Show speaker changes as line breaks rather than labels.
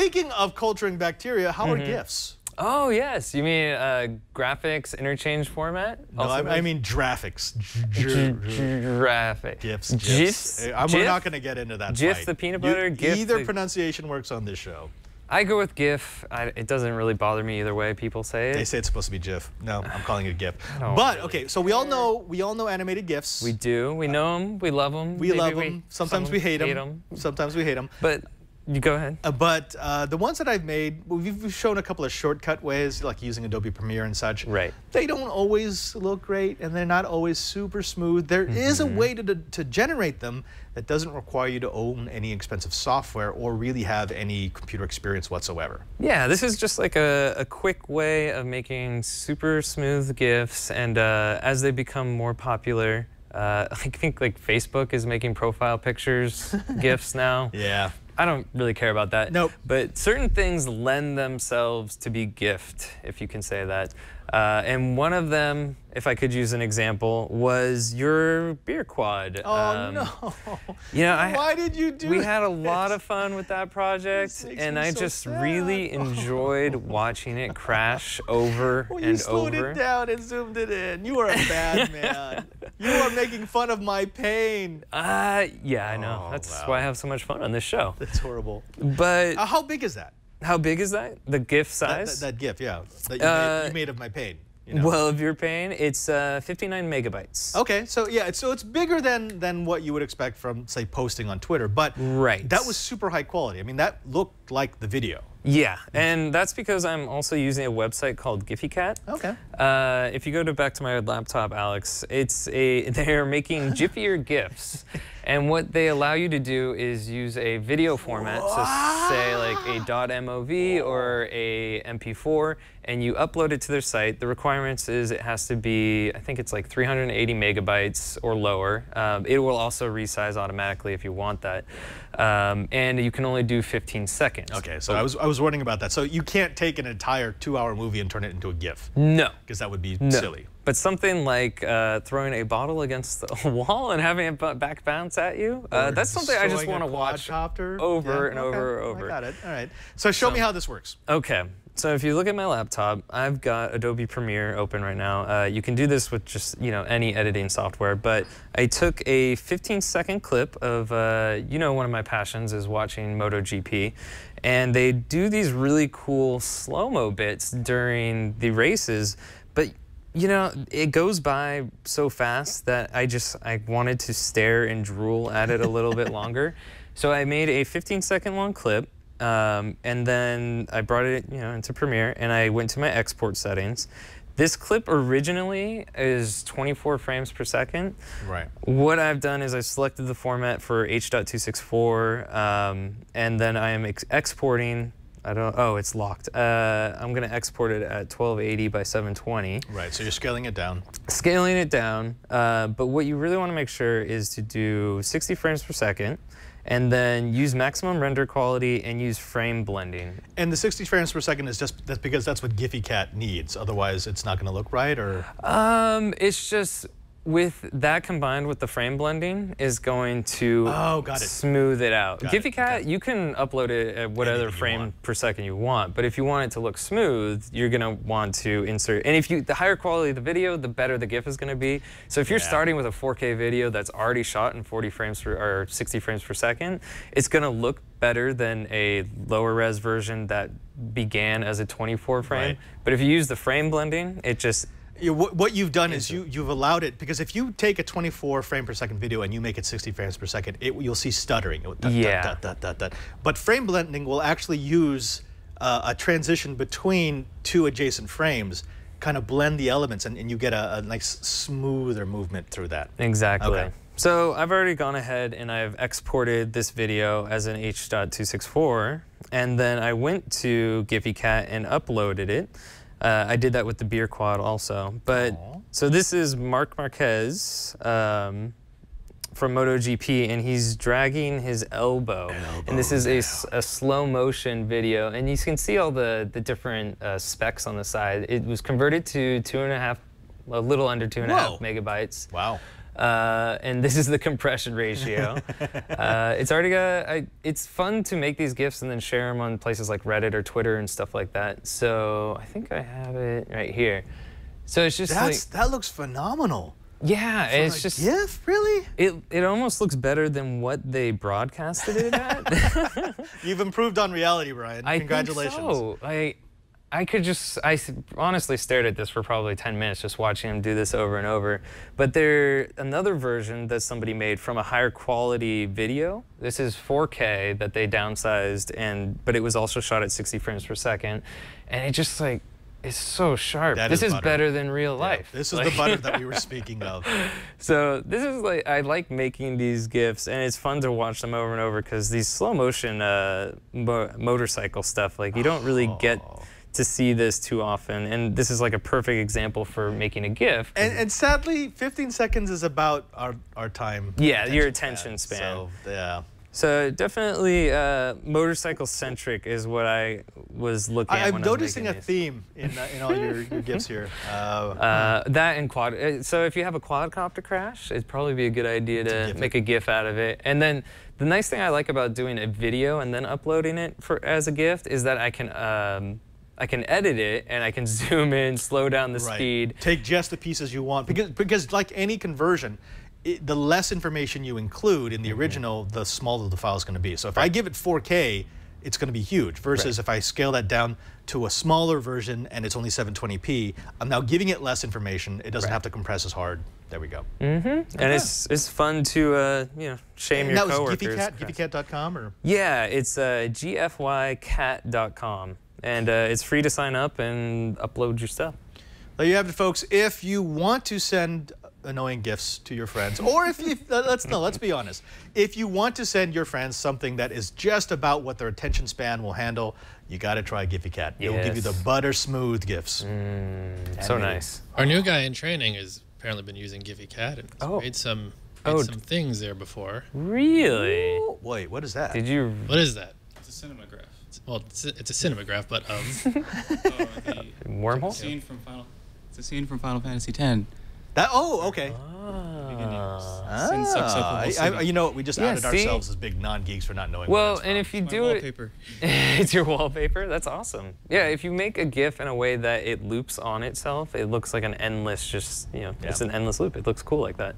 speaking of culturing bacteria, how are Gifs?
Oh, yes. You mean graphics interchange format?
No, I mean graphics.
Graphic.
Gifs.
Gifs.
We're not going to get into that
Gif
fight.
the peanut butter? Gif
either pronunciation works on this show.
I go with GIF. It doesn't really bother me either way people say it.
They say it's supposed to be GIF. No, I'm calling it GIF.
But
really okay, so we all know animated GIFs.
We do. We know them. We love them.
We love them. Sometimes we hate them. Sometimes we hate them.
But you go ahead.
But the ones that I've made, we've shown a couple of shortcut ways, like using Adobe Premiere and such.
Right.
They don't always look great, and they're not always super smooth. There is a way to generate them that doesn't require you to own any expensive software or really have any computer experience whatsoever.
Yeah, this is just like a quick way of making super smooth GIFs, and as they become more popular, I think like Facebook is making profile pictures GIFs now.
Yeah.
I don't really care about that.
Nope.
But certain things lend themselves to be GIFed, if you can say that. And one of them, if I could use an example, was your beer quad.
Oh, no.
You know,
why did you do
We had a lot of fun with that project, and I just really enjoyed watching it crash over and over.
You slowed it down and zoomed it in. You are a bad man. You are making fun of my pain.
Yeah, I know. That's why I have so much fun on this show.
That's horrible.
But
how big is that?
How big is that? The GIF size?
That GIF, yeah. That you made of my pain. You know?
Well, of your pain, it's 59 megabytes.
Okay, so yeah, it's bigger than what you would expect from, say, posting on Twitter, but that was super high quality. I mean, that looked like the video.
Yeah, and that's because I'm also using a website called Gfycat.
Okay.
If you go back to my laptop, Alex, they're making jiffier GIFs. And what they allow you to do is use a video format, so say like a .mov or a MP4, and you upload it to their site. The requirements is it has to be, I think it's like 380 megabytes or lower. It will also resize automatically if you want that. And you can only do 15 seconds.
Okay, so I was wondering about that. So you can't take an entire 2-hour movie and turn it into a GIF?
No.
Because that would be silly.
But something like throwing a bottle against a wall and having it back bounce at you, that's something I just want to watch over and over.
I got it. All right. So show me how this works.
Okay. So if you look at my laptop, I've got Adobe Premiere open right now. You can do this with just any editing software, but I took a 15-second clip of one of my passions is watching MotoGP, and they do these really cool slow-mo bits during the races, but it goes by so fast that I wanted to stare and drool at it a little bit longer. So I made a 15-second long clip, and then I brought it into Premiere, and I went to my export settings. This clip originally is 24 frames per second. Right. What I've done is I selected the format for H.264, and then I am exporting. Oh, it's locked. I'm going to export it at 1280 by 720.
Right, so you're scaling it down.
Scaling it down, but what you really want to make sure is to do 60 frames per second, and then use maximum render quality and use frame blending.
And the 60 frames per second is that's because that's what Gfycat needs. Otherwise, it's not going to look right, or?
It's just with that combined with the frame blending is going to smooth it out. Gfycat, you can upload it at whatever frame per second you want, but if you want it to look smooth, you're going to want to insert, and the higher quality the video, the better the GIF is going to be. So if you're starting with a 4K video that's already shot in 40 frames or 60 frames per second, it's going to look better than a lower res version that began as a 24 frame. Right. But if you use the frame blending, it just
what you've done is you've allowed it, because if you take a 24 frame per second video and you make it 60 frames per second, you'll see stuttering. But frame blending will actually use a transition between two adjacent frames, kind of blend the elements, and you get a nice smoother movement through that.
Exactly.
Okay.
So I've already gone ahead and I've exported this video as an H.264, and then I went to Gfycat and uploaded it. I did that with the beer quad also. But so this is Marc Marquez from MotoGP, and he's dragging his elbow. And this is a slow motion video, and you can see all the different specs on the side. It was converted to a little under 2.5 megabytes.
Wow.
and this is the compression ratio. It's already got, it's fun to make these GIFs and then share them on places like Reddit or Twitter and stuff like that. So I think I have it right here. So it's just
that looks phenomenal.
Yeah, it's just
GIF, really?
It almost looks better than what they broadcasted it at.
You've improved on reality, Brian. Congratulations.
I think so. I honestly stared at this for probably 10 minutes just watching him do this over and over. But another version that somebody made from a higher quality video. This is 4K that they downsized, but it was also shot at 60 frames per second. And it just like, it's so sharp. This is better than real life.
This is the butter that we were speaking of.
So this is like, I like making these GIFs, and it's fun to watch them over and over because these slow motion motorcycle stuff, like you don't really get to see this too often, and this is like a perfect example for making a GIF.
And sadly, 15 seconds is about our time.
Yeah, your attention span.
So, yeah.
So definitely motorcycle-centric is what I was looking at.
I'm noticing a theme in all your GIFs here.
That and quad. So if you have a quadcopter crash, it'd probably be a good idea to make a GIF out of it. And then the nice thing I like about doing a video and then uploading it as a GIF is that I can edit it and I can zoom in, slow down the speed.
Take just the pieces you want because like any conversion, the less information you include in the original, the smaller the file is going to be. So if I give it 4K, it's going to be huge. Versus if I scale that down to a smaller version and it's only 720p, I'm now giving it less information. It doesn't have to compress as hard. There we go.
And it's fun to shame your coworkers.
That was Gfycat, Gfycat.com or?
Yeah, it's Gfycat.com, and it's free to sign up and upload your stuff.
There you have it, folks. If you want to send annoying GIFs to your friends, or if you, let's be honest, if you want to send your friends something that is just about what their attention span will handle, you got to try Gfycat. It will give you the butter smooth GIFs.
So nice.
Our new guy in training has apparently been using Gfycat and made some things there before.
Really?
Ooh, wait, what is that?
Did you?
What is that?
It's a cinematograph.
Well, it's a cinematograph, but
the
wormhole.
It's a scene from Final Fantasy X.
Okay.
You
know what? We just outed ourselves as big non-geeks for not knowing.
Well, and if you do it,
wallpaper.
It's your wallpaper. That's awesome. Yeah, if you make a GIF in a way that it loops on itself, it looks like an endless, it's an endless loop. It looks cool like that.